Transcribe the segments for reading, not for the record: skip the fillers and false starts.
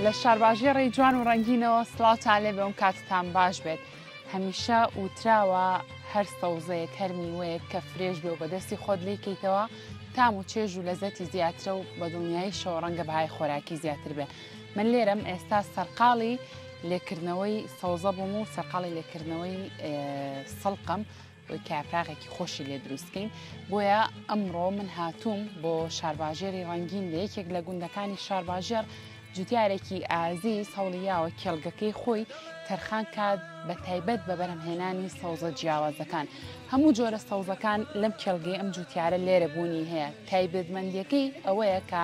لە شارباژێڕی جوان و ڕەنگینەوە سڵاوتان لێ بێ کاتتان باش بێت. هەمیشە وتراوە هەر سەوزەیەک هەر میوەیەک کە فرێش بێ و بەدەستی خۆت لێکەیتەوە تام و چێژ و لەزەتی زیاترە و بە دڵنیایی شەو ڕەنگە بەهای خۆراکی زیاتر بێ. من لێرەم ئێستا سەرقاڵی لێکردنەوەی سەوزە بووم و سەرقاڵی لێکردنەوەی سەڵقم کافراغێکی خۆشی لێ دروستکەین. بۆیە ئەمڕۆ من هاتووم بۆ شارباژێری ڕەنگین لە یەکێک لە گوندەکانی شارباژێر جوتیارێکی ئازیز هەوڵیاوە کێڵگەکەی خۆی تەرخان کات بە تایبەت بە بەرهەمهێنانی سەوزە جیاوازەکان. هەموو جۆرە سەوزەکان لەم کێڵگەی ئەم جوتیارە لێرە بوونی هەیە. تایبەتمەندیەکەی ئەوەیە کە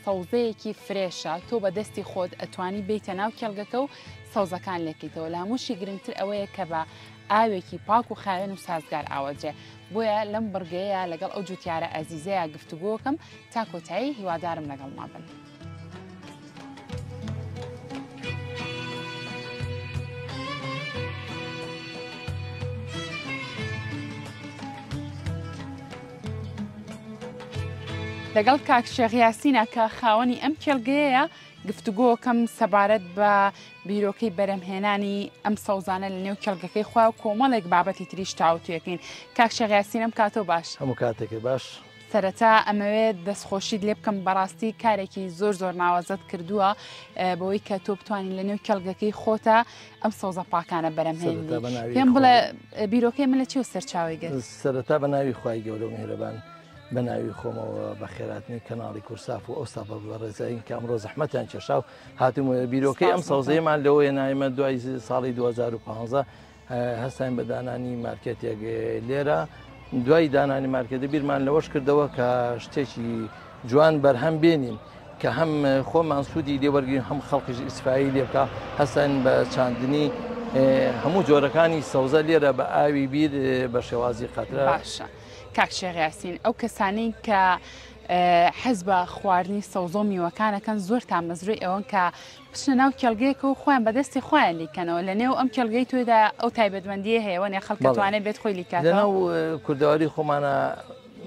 سەوزەیەکی فرێشە تۆ بە دەستی خۆت ئەتوانی بیتە ناو کێڵگەکە و سەوزەکان لێکیتەوە. لە هەمووشی گرنگتر ئەوەیە کە بە ئاوێکی پاک و خاوێن و سازگار ئاوەجێ. بۆیە لەم بڕگەیە لەگەڵ ئەو جوتیارە ئەزیزەیە گفتوگۆکەم تا کۆتایی هیوادارم لەگەڵ ما بن. لەگەڵ کاک شێخ یاسینە کە خاوەنی ئەم کێڵگەیەیە گفتوگۆکەم سەبارەت بە بیرۆکەی بەرهەمهێنانی ئەم سەوزانە لە نێو کێڵگەکەی خوا و کۆمەڵێک بابەتی تریش تاوتویەکەین. کاک شێخ یاسینم کاتۆ باش. هەموو کاتێکی باش. سەرەتا ئەمەوێت دەستخۆشیت لێ بکەم بەڕاستی کارێکی زۆر ناوازت کردووە بۆی کە تۆ بتوانین لە نێو کێڵگەکەی خۆتە ئەم سەوزە پاکانە بەرهەمهێنی. پێم بڵێ بیرۆکەی من لە چی و سەرچاوی گرت؟ سەرەتا بە ناوی خوای گەورە و میهرەبان بە ناوی خۆمەوە بە خێراتنی کەناڵی کورساف و ئەوستا بە ڕێزایی کە ئەمڕۆ زەحمەتیان کێشا و هاتووم بیرۆکەی ئەم سەوزەیەمان لەوەیە نایمە دوای ساڵی 2015 هەستان بە دانانی مارکێتێک لێرە. دوای دانانی مارکێتە بیرمان لەوەش کردەوە کە شتێکی جوان بەرهەم بێنین کە هەم خۆمان سوودی لێوەرگین هەم خەڵکیش ئیسفایی لێ بکە. هەستان بە چاندنی هەموو جۆرەکانی سەوزە لێرە بە ئاوی بیر بە شێوازی قەترە. باشە کاک شێخ یاسین، ئەو کەسانەی کە حەز بە خواردنی سەوزە و میوەکانەکەن زۆر تامەزروی ئەوەن کە بچنە ناو کێڵگەیەکە و خۆیان بەدەستی خۆیان لیکەنەوە. لە نێو ئەم کێڵگەی تۆدا ئەو تایبەتمەندیە هەیەوە نێ خەڵک دەتوانێت بێت خۆی لیکاتەوە. لەناو کوردەواری خۆمانە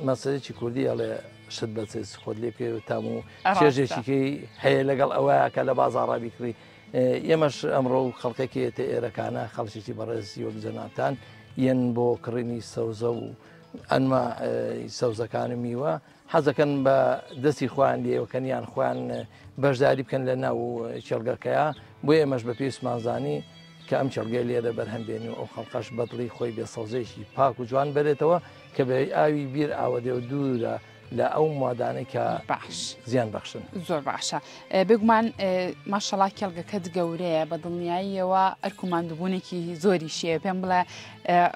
مەسەلێکی کوردی ئەڵێ شت بەچێت خۆت لێ پێ تام و چێژێکیکەی هەیە لەگەڵ ئەوەیە کە لە بازاڕا بیکڕی. ئێمەش ئەمڕۆ خەڵکێکێتە ئێرەکانە خەڵکێکی بەڕێزی وەک جەنابتان یەن بۆ کڕینی سەوزە و ئەنما سەوزەکان و میوە حەزەکەن بە دەستی خۆیان لێوەکەنیان خۆیان بەشداری بکەن لە ناو کێڵگەکەیە. بۆ ئێمەش بە پێویستمانزانی کە ئەم کێڵگەی لێرە بەرهەمبێنی و ئەو خەڵقەش بەدڵی خۆی بێ سەوزەیەکی پاک و جوان بێتەوە کە بە ئاوی بیر ئاوەدێ و دوورە لە ئەو مادانەی کە باش زیان بەخشن. زۆر باشە. بگومان ماشەڵا کێڵگەکەت گەورەیە بە دڵنیاییەوە ئەرکوماندبوونێکی زۆری شیە. پێم بڵێ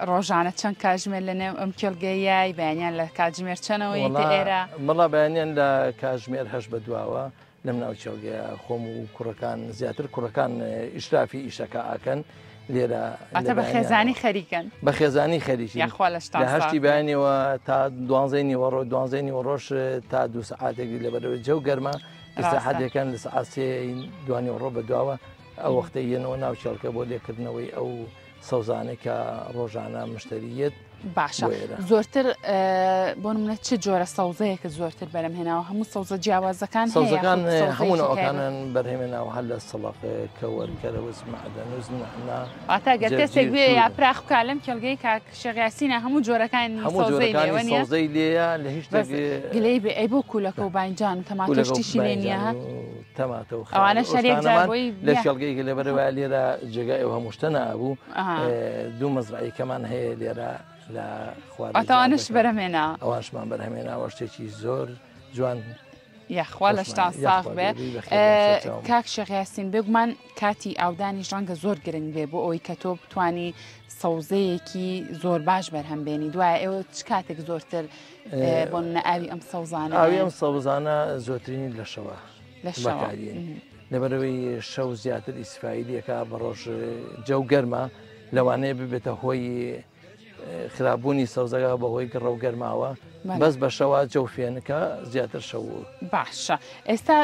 ڕۆژانە چەند کاتژمێر لە نێو ئەم کێڵگەیە بەیانیان لە کاتژمێر چەنەوەی ئێرە؟ مەڵا بەیانیان لە کاتژمێر هەش بەدواوە لەم ناو کێڵگەیە خۆم و کوڕەکان زیاتر کوڕەکان ئیشرافی ئیشەکە ئاکەن لێرە بە خێزانی خەریکن بە خێزانی خەریکی لە هەشتی بەیانیەوە تا 12 ڕۆژ تا 2 سعاتێکی لەبەرەوە جەو گەرمە ئستراحەتێکەکەن لە سعات 3 دوانی ڕۆ بەدواوە ئەو وەختەی یەنەوە ناو کێڵگە بۆ لێکردنەوەی ئەو سەوزانێک کە ڕۆژانە مشتریەت. باشە زۆرتر بۆ نمونە چه جۆرە سەوزەیەکە زۆرتر بەرهەمهێناوە؟ هەموو سەوزە جیاوازەکان سەوزەکان هەموو نەوەکانن بەرهێمێناوە هەر لە سەڵق کەوەرکەرەوەز معدەنوز نەحنا واتە گەر کەسێک بێ یا پراخ بکا لەم کێڵگەی کاک شێخ یاسینە هەموو جۆرەکانی سەوزەی لێیە لە هیچ گلەی بێ ئەی بۆ کوولەکە و باینجان و تەماتۆشتیشی لێ نییە تەماتە و ئەوانە شەریک جاربووی لە کێڵگەیەکی لەبەرەوە لێرە جێگای ئەو هەمووشتە نابوو. دوو مەزرعەکەمان هەیە لێرە لە خواتەوانش بەرهەمێنا ئەوانشمان بەرهەمێناوە شتێکی زۆر جوان یاخوا لە شتان ساغ بێ. کاک شێخ یاسین بگومان کاتی ئاودانی ڕەنگە زۆر گرنگ بێ بۆ ئەوی کە تۆ بتانی سەوزەیەکی زۆر باش بەرهەمبێنی. دوایە ئێوە چ کاتێک زۆرتر بۆ ئاوی ئەم سەوزانە؟ ئاوی ئەم سەوزانە زۆرترینی لە شەوە لەبەرەوەی شەو زیاتر ئیسفایی لەکە بە ڕۆژ جەو گەرمە لەوانەیە ببێتە هۆی خراپبوونی سەوزەکە بەهۆی گڕە و گەرماوە بەس بە شەوا جەو فێنەکە زیاتر شەو. باشە ئێستا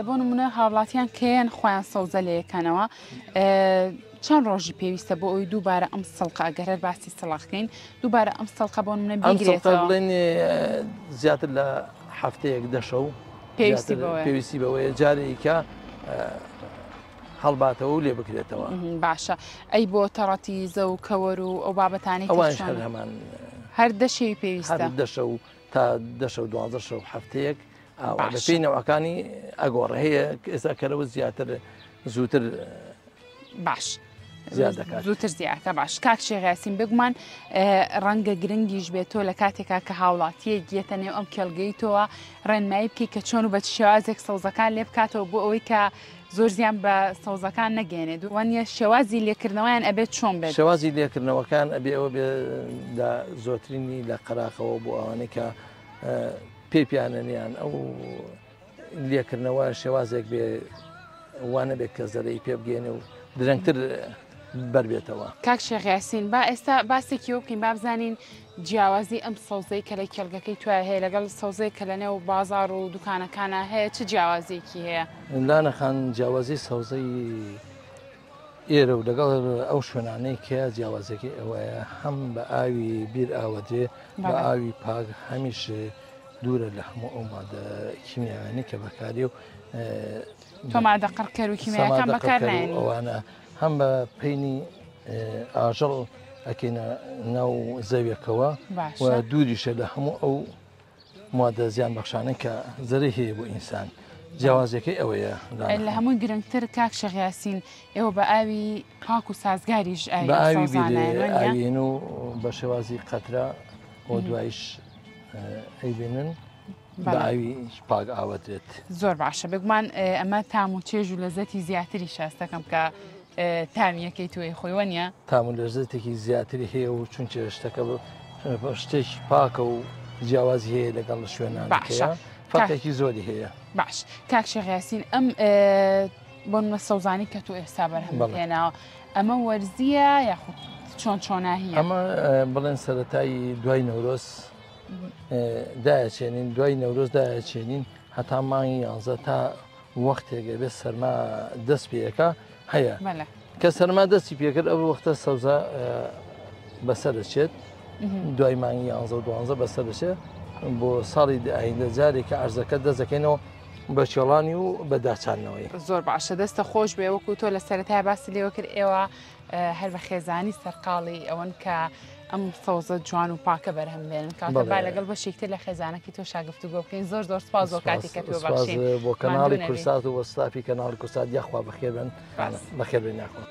بۆ نمونە هاوڵاتیان کێن خۆیان سەوزە لەیەکەنەوە چەند ڕۆژی پێویستە بۆ ئەوی دووبارە ئەم سەڵقە ئەگەرەر باسی سەڵاخکەین دووبارە ئەم سەڵقە بۆ نمونە بیگرێتەوە؟ بڵێن زیاتر لە هەفتەیەک دەشە و پێویستی بەوەیە جارێکە هەڵباتەوە و لێ بکرێتەوە. باشە ئەی بۆ تەڕەتی زە و کەوەر و ئەو بابەتانی ئەوانش هەمان هەر دەشەی پێویستە دەشە و تا دەشە و 12 شەو هەفتەیەک لە پێی نەوەکانی ئەگۆڕ هەیە ئێستاکەرەوە زیاتر زووتر باش زووتر زیاتە باش کاک شێغاسین بگومان ڕەنگە گرنگیش بێت تۆ لە کاتێکا کە هاوڵاتیە گیەتە نێو ئەم کێڵگەیتەوە ڕێنمایی بکەی کە چۆن و بە شێوازێک سەوزەکان لێ بکاتەوە بۆ ئەوەی کە زۆر زیان بە سەوزەکان نەگەێنێت وانە شێوازی لێکردنەوەیان ئەبێت چۆن بێت شێوازی لێکردنەوەکان ئەبێ ئەوە بێ لە زۆترینی لە قەراقەوە بۆ ئەوانەی کە پێپیانەنیان ئەو لێکردنەوە شێوازێک بێ وانە بێت کە زەرەی پێ بگەێنێ و درەنگتر بەربێتەوە. کاک شێغاسین با ئێستا باسێکی وە بکەین با بزانین جیاوازی ئەم سەوزەی کە لە کێڵگەکەی توای هەیە لەگەڵ سەوزەی کە لە نێو بازار و دوکانەکانە هەیە چه جیاوازێکی هەیە؟ لانەخان جیاوازی سەوزەی ئێرە و لەگەڵ ئەو شوێنانەی کە جیاوازەکەی ئەوەیە هەم بە ئاوی بیر ئاوەدرێ بە ئاوی پاک هەمیش دوورە لە هەموو ئەو مادە کیمیاوانی کە بەکاری و تۆمادە قڕکەر و کیمیاکان بەکارنێنی ئەوانە هەم بە پەینی ئاژەڵ ئەکەینە ناو زەویەکەوە و دووریشە لە هەموو ئەو مادە زیان بەخشانە کە زەرەی هەیە بۆ ئینسان جیاوازەکەی ئەوەیە لە هەمووی گرنگتر کاک شێغاسین ئێوە بە ئاوی پاک و سازگاریش بە ئاوی ئاوین و بە شێوازی قەترا بۆ دوایش ئەیبێنن بە ئاوی پاک ئاوەدرێت. زۆر باشە بگومان ئەمە تام و چێژ و لەزەتی زیاتری شاستەکەم کە تامیەکەی توی خۆیوە نیە تام و لەزەتێکی زیاتری هەیە و چونچە شتەکە شتێکی پاکە و جیاوازی هەیە لەگەڵ لە شوێنانەکەیە فەرقێکی زۆری هەیە. باش کاک شێغاسین ئەم بۆ سەوزانی کە تو ئێستا بەرهەمهێناوە ئەمە وەرزیە یاخود چۆن چۆناهیە؟ ئەمە بڵێن سەرەتایی دوای نەورۆز دایەچێنین دوای نەورۆز دایەچێنین هەتا مانگی 11 تا وەختێکە بێت سەرما دەست پێەکە هەیە کە سەرما دەستی پێکرد ئەو وەختە سەوزە بەسەرچێت دوای مانگی 11 بەسەرچێت بۆ ساڵی ئایندە جارێکە ئەرزەکە دەزەکەینەوە بە چێڵانی و بە داچانەوەی. زۆر باشە دەستە خۆش بێ وەکو تۆ لە سەرەتای باسی لێوە کرد ئێوە هەر بە خێزانی سەرقاڵی ئەوەن کە ئەم سەوزە جوان و پاکە بەرهەمبێنن کاتە با لەگەڵ بەشێکتر لە خێزانەکەی تۆ شاگفتوگۆ بکەین زۆر زۆر سپاس بۆ کاتی کە تۆ بەخشین بۆ کەناڵی کورسات و وەستافی کەناڵی کورسات یاخوا بەخێر بن بەخێر بێن ناخۆ.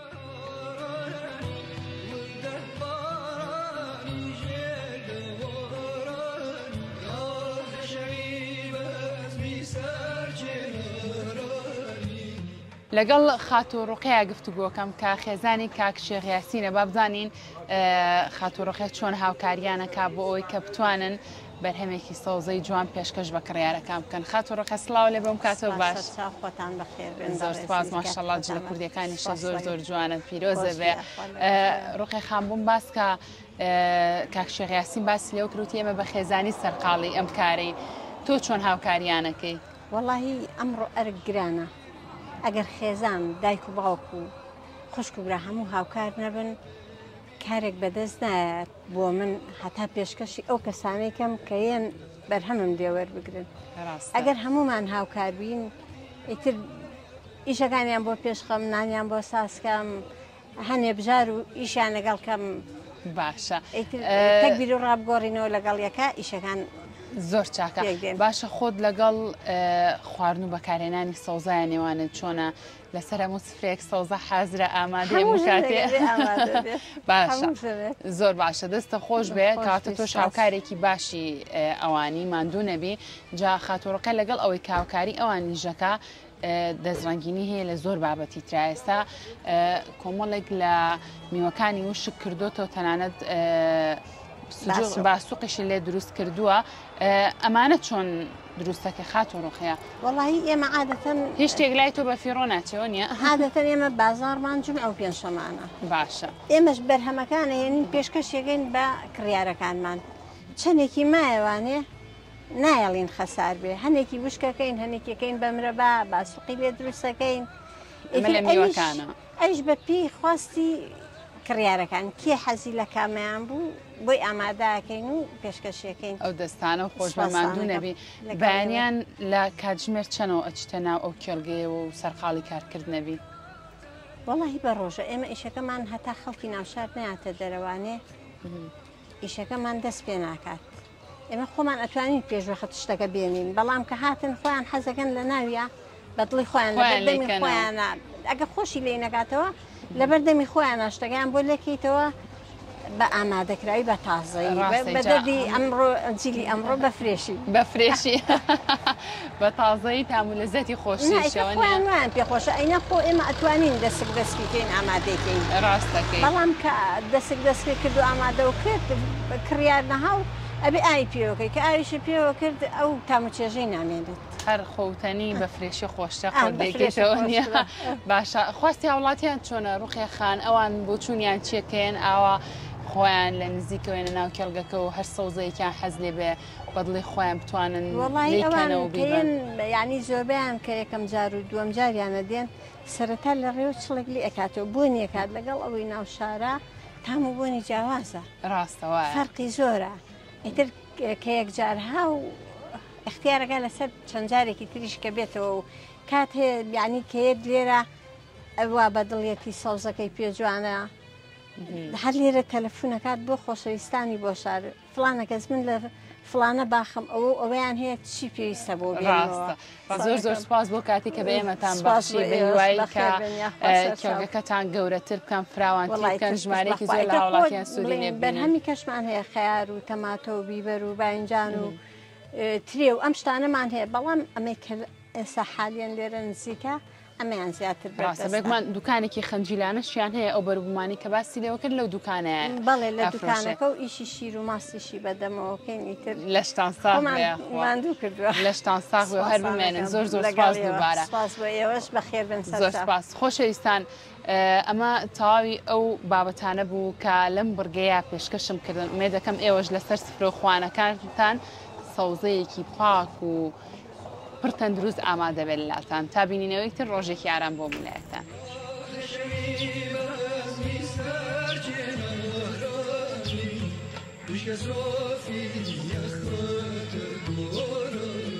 لەگەڵ خاتۆڕۆقەیە گفتوگۆکەم کە خێزانی کاک شێغاسینە با بزانین خاتۆڕۆقەیە چۆن هاوکاریانەکە بۆ ئەوەی کە بتوانن بەرهەمێکی سەوزەی جوان پێشکەش بە کڕیارەکان بکەن. خاتۆڕۆقە سڵاو لێ بەم کاتەوە باش زۆر سپاس ماشەڵڵا جلە کوردیەکانیشە زۆر زۆر جوانن پیرۆزە بێ. ڕۆقی خانبووم باس کە کاک شێغاسین باسی لێو کروتی ئێمە بە خێزانی سەرقاڵی ئەم کارەی تۆ چۆن هاوکاریانەکەی؟ وەڵاهی ئەمڕۆ ئەرک گرانە ئەگەر خێزان دایک و باوکو و خوشک و برا هەموو هاوکار نەبن کارێک بەدەست نایەت بۆ من هەتا پێشکەشی ئەو کەسانێکم کە یەن بەرهەمم دێوەربگرن. ئەگەر هەمومان هاوکار بین ئیتر ئیشەکانیان بۆ پێشخەم نانیان بۆ ساسکەم هەنێ بژار و ئیشیان لەگەڵکەم باشە تەکبیر و ڕابگۆڕینەوە لەگەڵ یەکە ئیشەکان زۆر چاکە. باشە خۆت لەگەڵ خواردن و بەکارهێنانی سەوزایان نێوانت چۆنە لەسەر هەموو سفرەیەک سەوزە حازرە ئامادەی کاتێ باشە زۆر باشە دەستە خۆش بێ کاتە تۆ شاوکارێکی باشی ئەوانی ماندوو نەبی جا خاتۆڕەکە لەگەڵ ئەوەی کاوکاری ئەوان نیژەکە دەستڕەنگینی هەیە لە زۆر بابەتی ترا ئێستا کۆمەڵێک لە میوەکانی وشک کردوتەوە تەنانەت باسوقیشی لێ دروست کردووە ئەمانە چۆن دروستەکە خاتۆڕۆقەیە؟ وەڵاهی ئێمە عادەتەن هیچ شتێک لای تۆ بە فیڕۆ ناچەوە نییە؟ عادەتەن ئێمە بازاڕمان جمعە و پێنجشەمانە. باشە ئێمەش بەرهەمەکانە هێنین پێشکەشێکین بە کڕیارەکانمان چەندێکی مایەوانێ نایەڵین خەسار بێ هەنێکی وشکەکەین هەنێکەکەین بە مرەبا باسوقی لێ دروستەکەین لە میوەکانە ئەیش بە پێی خواستی کڕیارەکان کێ حەزی لە کامیان بوو بۆی ئامادەکەین و پێشکەشەکەین ئەو دەستانە و خۆش بەماندوو نەبی بەیانیان لە کاتژمێر چەنەوە ئەچتە ناو ئەو کێڵگەیەوە و سەرقاڵی کارکرد نەبی؟ وەڵاهی بە ڕۆژە ئێمە ئیشەکەمان هەتا خەڵکی ناوشار نایاتە دەرەوانێ ئیشەکەمان دەست پێ ناکات. ئێمە خۆمان ئەتوانین پێشوەخت شتەکە بێنین، بەڵام کە هاتن خۆیان حەزەکەن لە ناویە بەدڵی خۆیان لە بەردەمی خۆیانە ئەگە خۆشی لێ نەکاتەوە لە بەردەمی خۆیانە شتەکەیان بۆ لەکەیتەوە بە ئامادەکراوی بە تازایی بەدەدی ئەمڕۆ جیلی ئەمڕۆ بە فرێشی بە فرێشی بە تازایی تام و لەزەتی خۆشیشەوەیان وان پێخۆشە ئەینە خۆ ئێمە ئەتوانین دەسک دەستکەین ئامادەکەین ڕاستەکەی بەڵام کە دەسک دەستکە کردو ئامادە و کرد کڕیار نەهاو ئەبێ ئای پێوەکەی کە ئاویشە پێوە کرد ئەو تاموچێژەی نامێنێت هەر خۆتەنی بە فرێشی خۆشتە خۆردێکێتەوە نیە باشە خواستی هاوڵاتیان چۆنە ڕوخێ خان ئەوان بۆ چوونیان چیەکەن ئاوا خۆیان لە نزیکەوەێنە ناو کێڵگەکە و هەر سەوزەیەکیان حەز لێ بێ بەدڵی خۆیان بتوانن ینی زۆربیان کە یەکەم جار و دووەم جاریانە دێن سەرەتا لە ڕێوە چڵێک لی ئەکاتەوە بۆنی ئەکات لەگەڵ ئەوەی ناوشارە تام و بۆنی جیاوازە ڕاستەوە فەرقی زۆرە ئیتر کە یەکجارها و اختیارەکە لەسەر چەند جارێکی تریش کە بێتەوە و کات هەیە یعنی کەیت لێرە ئەوە بەدڵیەتی سەوزەکەی پێ جوانە هەر لێرە تەلەفۆنەکات بۆ خۆشەویستانی بۆ شار فلانە کەس من لە فلانە باخم ئەوەیان هەیە چی پێویستە بۆ ڕاستە زۆر زۆر سپاس بۆ کاتی کە بە ئێمەتان باشی بەیوایی کە کێڵگەکەتان گەورەتر بکەم فراوان بکەن ژمارەیەکی زۆر لە هاوڵاتیان سوودی لێ بەرهەمی کەشمان هەیە خەیار و تەماتۆ و بیبەر و باینجان و ترێ و ئەم شتانەمان هەیە بەڵام ئەمەی کە ئێستا حالیان لێرە نزیکە ئەمەیان زیاتر بەێکمان دوکانێکی خەنجیلانەشیان هەیە ئەو بەروبوومانی کە باسی لێوە کرد لەو دوکانەیە بەڵێ لە دوکانەکە و ئیشی شیر و ماستیشی بەدەمەوەکەین ئیتر لە شتان ماندوو کردووە لە شتان ساغ هەر بمێنن زۆر زۆر سپاس دووبارە سپاس بۆ ئێوەش بەخێر بن زۆر سپاس خۆشەویستان ئەمە تەواوی ئەو بابەتانە بوو کە لەم بڕگەیە پێشکەشم کردن مێ دەکەم ئێوەش لەسەر سفرۆخوانەکانتان سەوزەیەکی پاک و پڕ تەندروست ئامادە بێت لاتان تا بینینەوەی تر ڕۆژێکی ئارام بۆ ملایەتان. Düşke Sofi yakıtı doğru